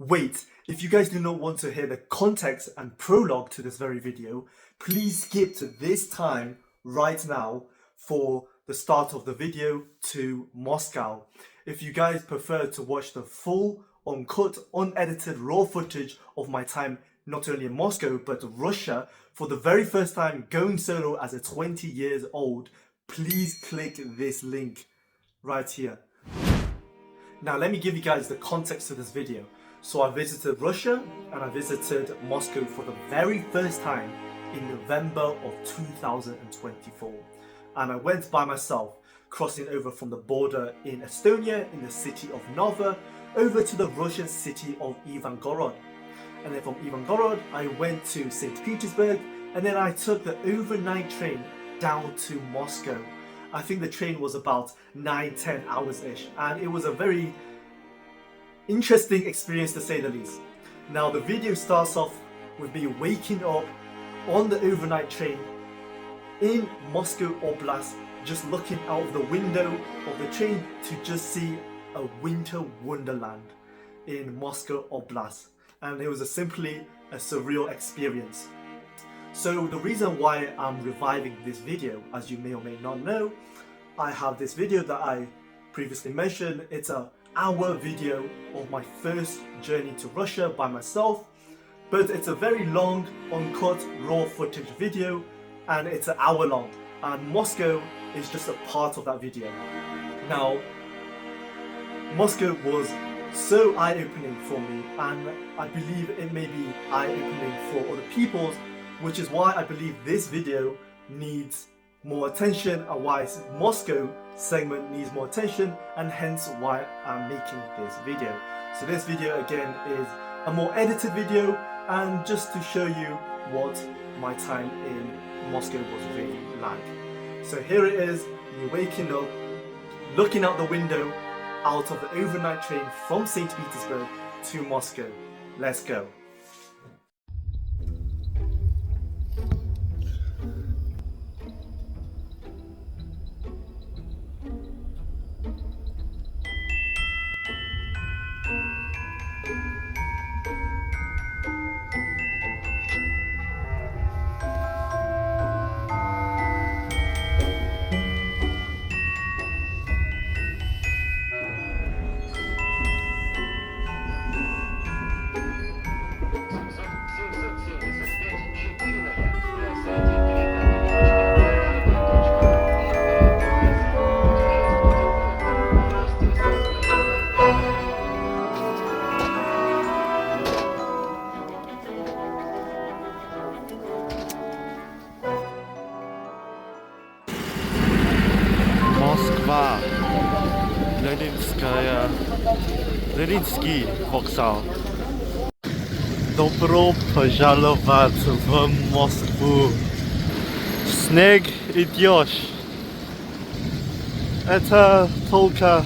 Wait, if you guys do not want to hear the context and prologue to this very video, please skip to this time right now for the start of the video to Moscow. If you guys prefer to watch the full, uncut, unedited raw footage of my time not only in Moscow but Russia for the very first time going solo as a 20 years old, please click this link right here. Now let me give you guys the context to this video. So I visited Russia and I visited Moscow for the very first time in November of 2024. And I went by myself, crossing over from the border in Estonia in the city of Nova over to the Russian city of Ivangorod. And then from Ivangorod I went to St. Petersburg, and then I took the overnight train down to Moscow. I think the train was about 9-10 hours-ish, and it was a very interesting experience to say the least. Now the video starts off with me waking up on the overnight train in Moscow Oblast, just looking out of the window of the train to just see a winter wonderland in Moscow Oblast, and it was simply a surreal experience. So the reason why I'm reviving this video, as you may or may not know, I have this video that I previously mentioned. It's an hour video of my first journey to Russia by myself, but it's a very long, uncut, raw footage video, and it's an hour long, and Moscow is just a part of that video. Now, Moscow was so eye-opening for me, and I believe it may be eye-opening for other people, which is why I believe this video needs more attention and why Moscow segment needs more attention, and hence why I'm making this video. So this video again is a more edited video, and just to show you what my time in Moscow was really like. So here it is, me waking up, looking out the window out of the overnight train from St. Petersburg to Moscow. Let's go. Moskva, Leninski вокзал. Добро пожаловать в Москву. Снег идет. Это только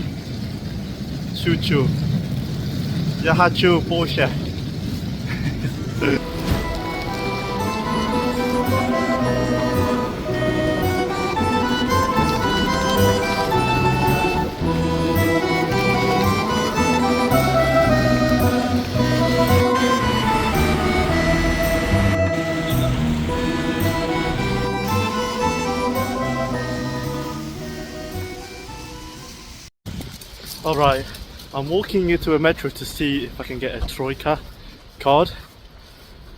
чуть-чуть. Я хочу больше. Alright, I'm walking into a metro to see if I can get a Troika card.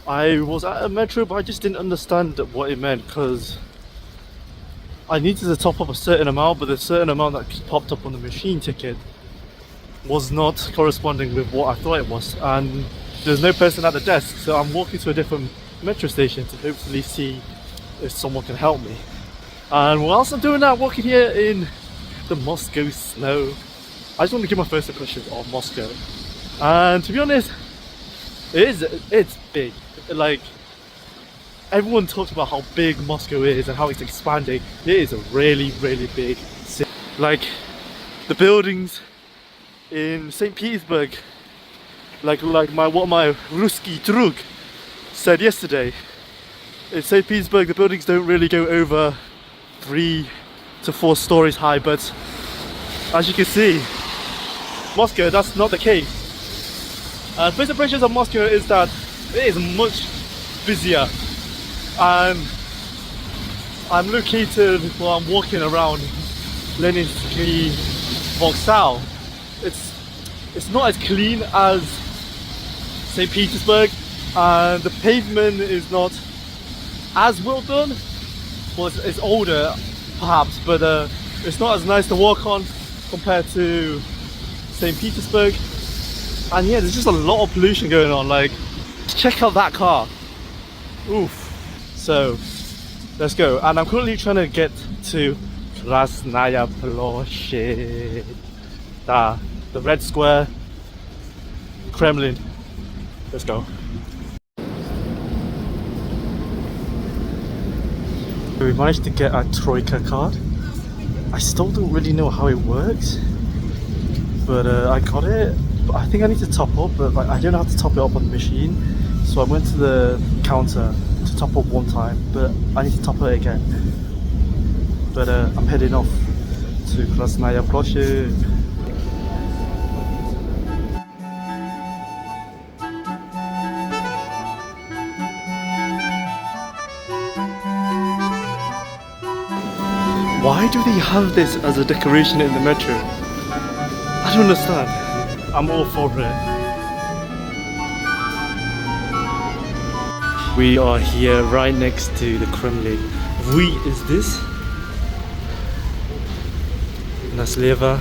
I was at a metro but I just didn't understand what it meant, because I needed to top up a certain amount, but the certain amount that popped up on the machine ticket was not corresponding with what I thought it was, and there's no person at the desk, so I'm walking to a different metro station to hopefully see if someone can help me. And whilst I'm doing that, walking here in the Moscow snow, I just want to give my first impressions of Moscow, and to be honest, it's big. Like, everyone talks about how big Moscow is and how it's expanding. It is a really, really big city. Like, the buildings in St. Petersburg, like what my Ruski drug said yesterday, in St. Petersburg the buildings don't really go over 3 to 4 stories high, but as you can see, Moscow, that's not the case. First impressions of Moscow is that it is much busier, and I'm located while I'm walking around Leninsky Vokzal. It's not as clean as St. Petersburg, and the pavement is not as well done. Well, it's older perhaps, but it's not as nice to walk on compared to St. Petersburg. And yeah, there's just a lot of pollution going on. Like, check out that car. Oof. So let's go. And I'm currently trying to get to Krasnaya Ploshchad, the red square, Kremlin. Let's go. We managed to get a Troika card. I still don't really know how it works, but I got it. But I think I need to top up, but like, I don't know how to top it up on the machine. So I went to the counter to top up one time, but I need to top it again. But I'm heading off to Krasnaya Ploshchad. Why do they have this as a decoration in the metro? I don't understand. I'm all for it. We are here right next to the Kremlin. Is this? Nasleva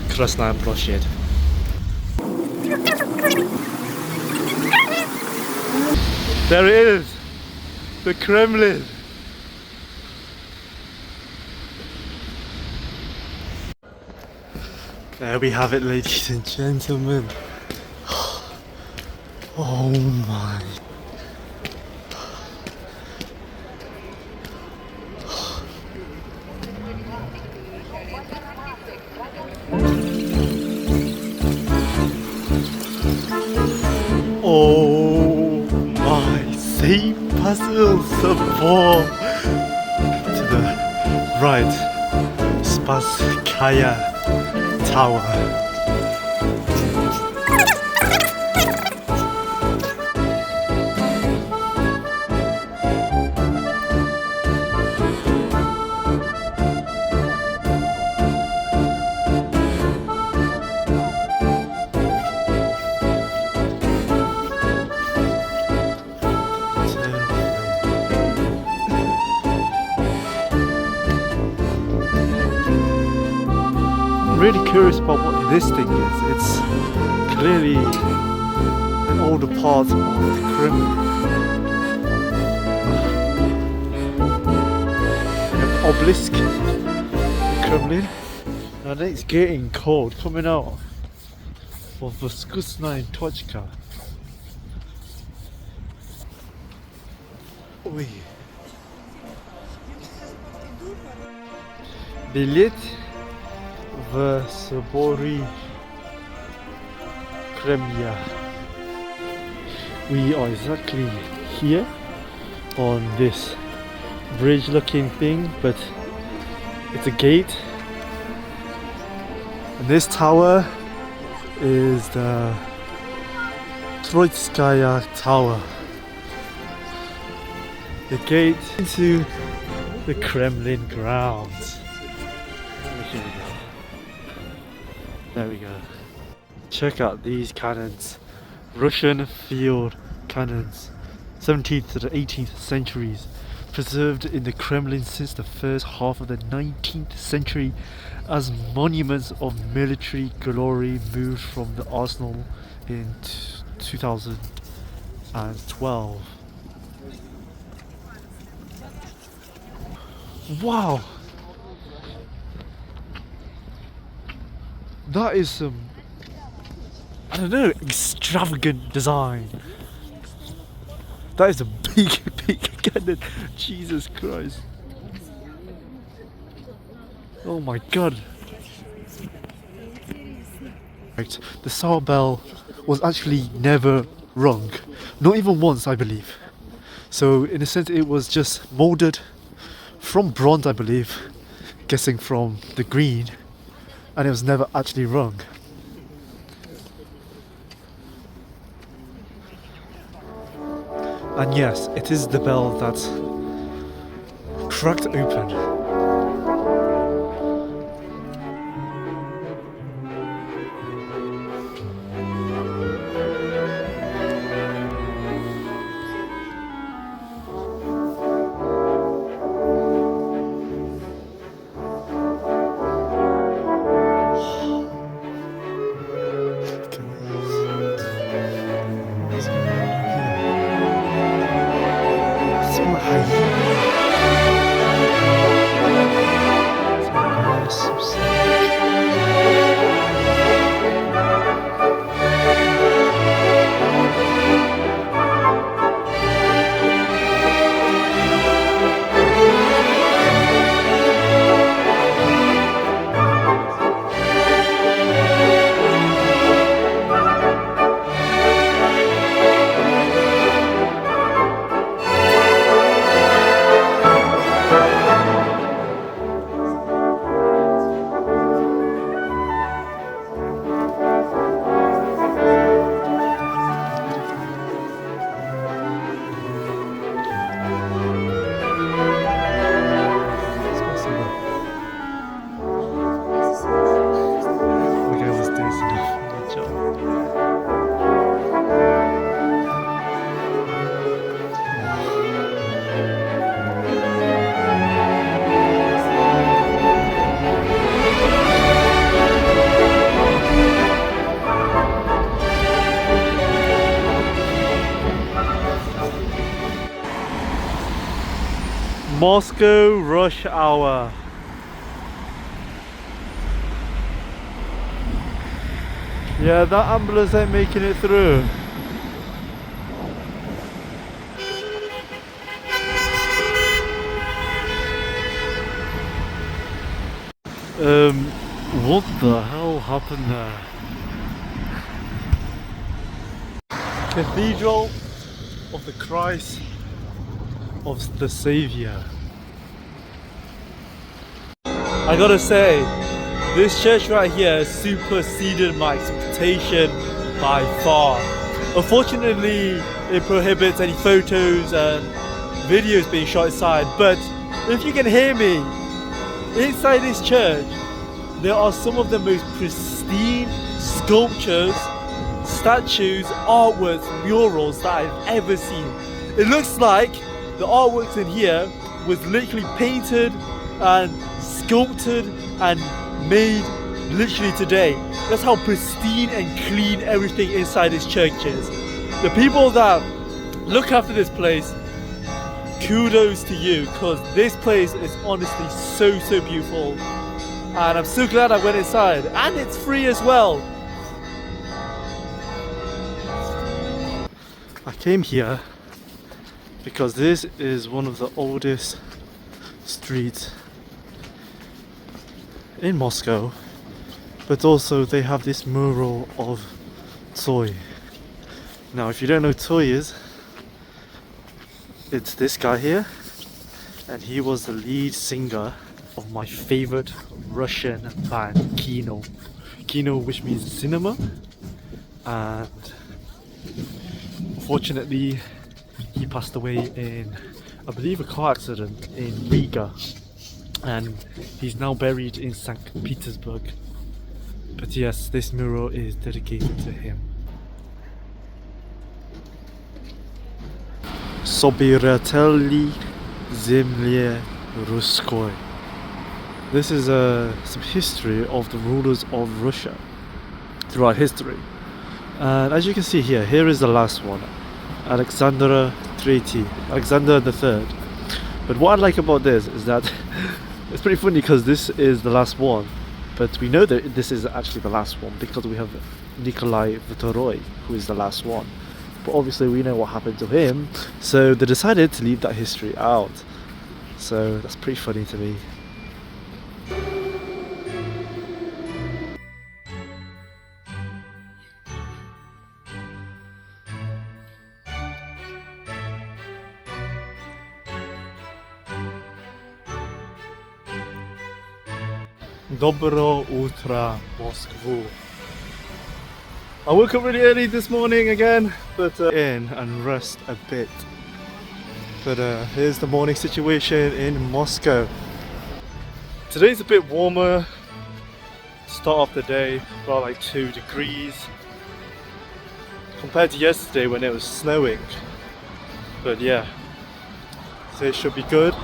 Krasnaya Ploshchad. There it is! The Kremlin! There we have it, ladies and gentlemen. Oh my. Oh my. St. Basil support. To the right. Spasskaya Tower. I'm really curious about what this thing is. It's clearly an older part of the Kremlin. An obelisk, Kremlin. And it's getting cold coming out of the Skusnaya Tochka. Oi. Билет в соборе Kremlin. We are exactly here on this bridge looking thing, but it's a gate, and this tower is the Troitskaya Tower, the gate into the Kremlin grounds. Here we go. There we go. Check out these cannons. Russian field cannons. 17th to the 18th centuries. Preserved in the Kremlin since the first half of the 19th century as monuments of military glory, moved from the arsenal in 2012. Wow! That is some, I don't know, extravagant design. That is a big, big cannon. Jesus Christ. Oh my god. Right, the Tsar bell was actually never rung. Not even once, I believe. So in a sense it was just molded from bronze, I believe. Guessing from the green. And it was never actually rung. And yes, it is the bell that's cracked open. Moscow rush hour. Yeah, that ambulance ain't making it through. What the hell happened there? Cathedral of the Christ of the Savior. I gotta say, this church right here superseded my expectation by far. Unfortunately, it prohibits any photos and videos being shot inside, but if you can hear me, inside this church, there are some of the most pristine sculptures, statues, artworks, murals that I've ever seen. It looks like the artworks in here was literally painted and sculpted and made literally today. That's how pristine and clean everything inside this church is. The people that look after this place, kudos to you, because this place is honestly so beautiful. And I'm so glad I went inside, and it's free as well. I came here because this is one of the oldest streets in Moscow, but also they have this mural of Toy. Now if you don't know who Toy is, it's this guy here, and he was the lead singer of my favorite Russian band, Kino. Kino, which means cinema, and unfortunately he passed away in, I believe, a car accident in Riga, and he's now buried in St. Petersburg. But yes, this mural is dedicated to him. Собиратели земли русской. This is some history of the rulers of Russia throughout history. And as you can see here, here is the last one, Alexander the Third. But what I like about this is that it's pretty funny because this is the last one, but we know that this is actually the last one because we have Nikolai II, who is the last one. But obviously we know what happened to him, so they decided to leave that history out. So that's pretty funny to me. Dobro utro, Moskvu. I woke up really early this morning again, but in and rest a bit. But here's the morning situation in Moscow. Today's a bit warmer. Start of the day, about like 2 degrees compared to yesterday when it was snowing. But yeah, so it should be good.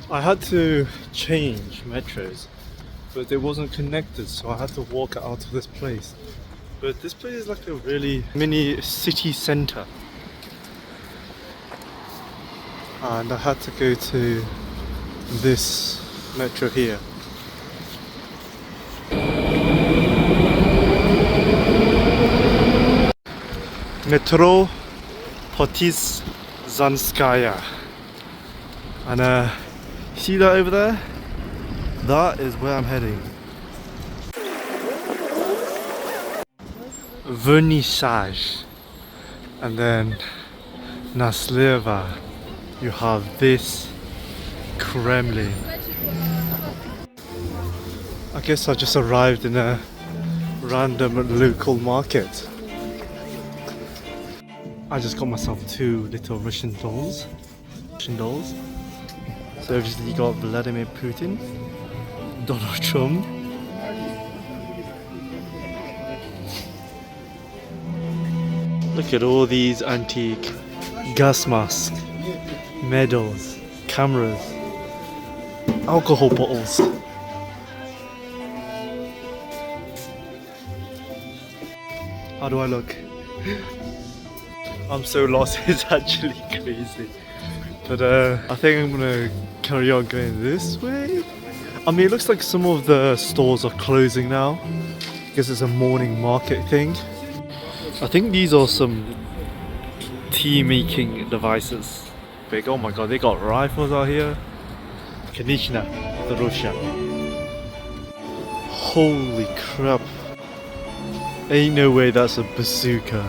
I had to change metros, but it wasn't connected, so I had to walk out of this place. But this place is like a really mini city center, and I had to go to this metro here. Metro Partizanskaya, and see that over there? That is where I'm heading. Vernissage, and then Nasleva, you have this Kremlin. I guess I just arrived in a random local market. I just got myself 2 little Russian dolls. So obviously you got Vladimir Putin, Donald Trump, look at all these antique gas masks, medals, cameras, alcohol bottles. How do I look? I'm so lost, it's actually crazy. But I think I'm gonna carry on going this way. I mean, it looks like some of the stores are closing now because it's a morning market thing. I think these are some tea making devices. Big, oh my god, they got rifles out here. Konnichiwa, the Russia. Holy crap. Ain't no way that's a bazooka.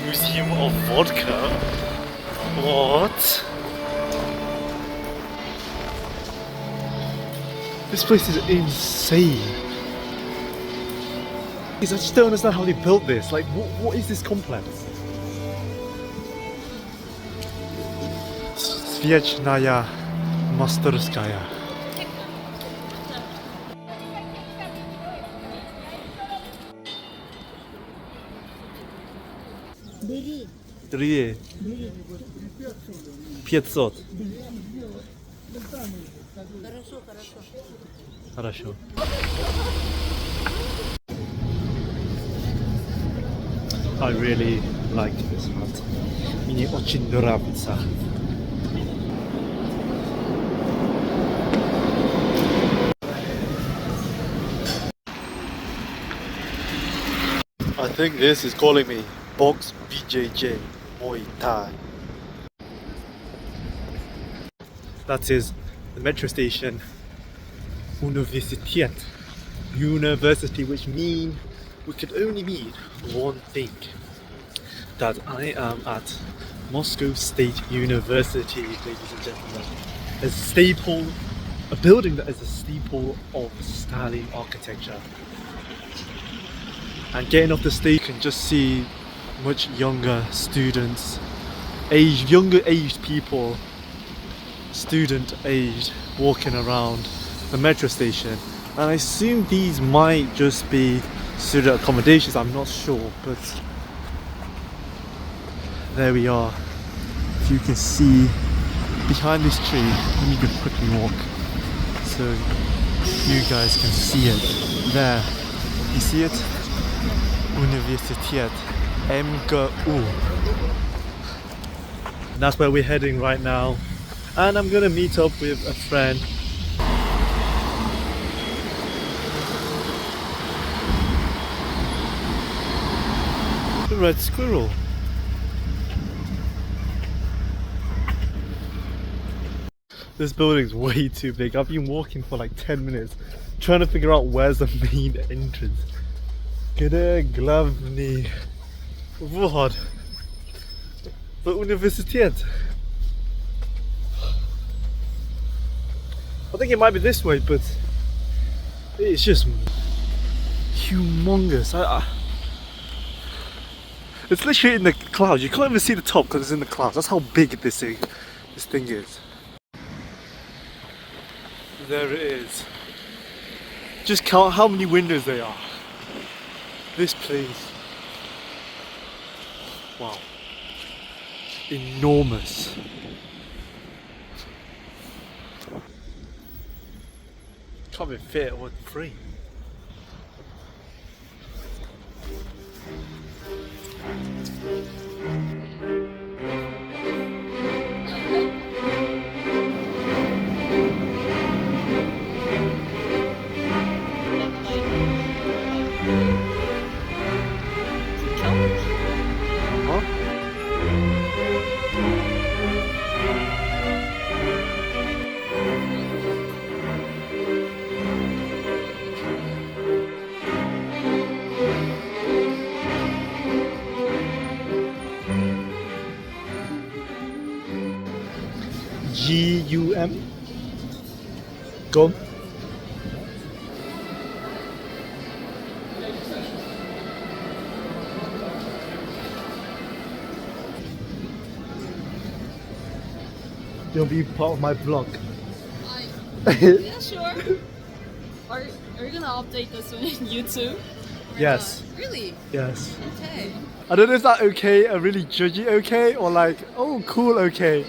Museum of vodka? What? This place is insane. I just don't understand how they built this. Like, what is this complex? Sviechnaya Masturskaya. Бери. 500. Хорошо. I really like this hat. Мне очень нравится. I think this is calling me Box BJJ Muay Thai. That is the metro station Universitet. University, which means we could only mean one thing. That I am at Moscow State University, ladies and gentlemen. A building that is a staple of Stalin architecture. And getting off the stage, you can just see much younger students, younger aged people, student aged, walking around the metro station. And I assume these might just be student accommodations, I'm not sure, but there we are. If you can see behind this tree, let me just quickly walk so you guys can see it. There, you see it? Universitet MGU. That's where we're heading right now, and I'm gonna meet up with a friend. The red squirrel. This building's way too big. I've been walking for like 10 minutes trying to figure out where's the main entrance. Kde glavny vhod v univerzitet? I think it might be this way, but it's just humongous. It's literally in the clouds. You can't even see the top because it's in the clouds. That's how big this thing is. There it is. Just count how many windows there are. This place. Wow. Enormous. Can't even fit all three. GUM. Go on. You'll be part of my vlog. Yeah, sure. Are you gonna update this on YouTube? Yes. Really? Yes. Okay. I don't know if that's okay, a really judgy okay, or like, oh cool okay.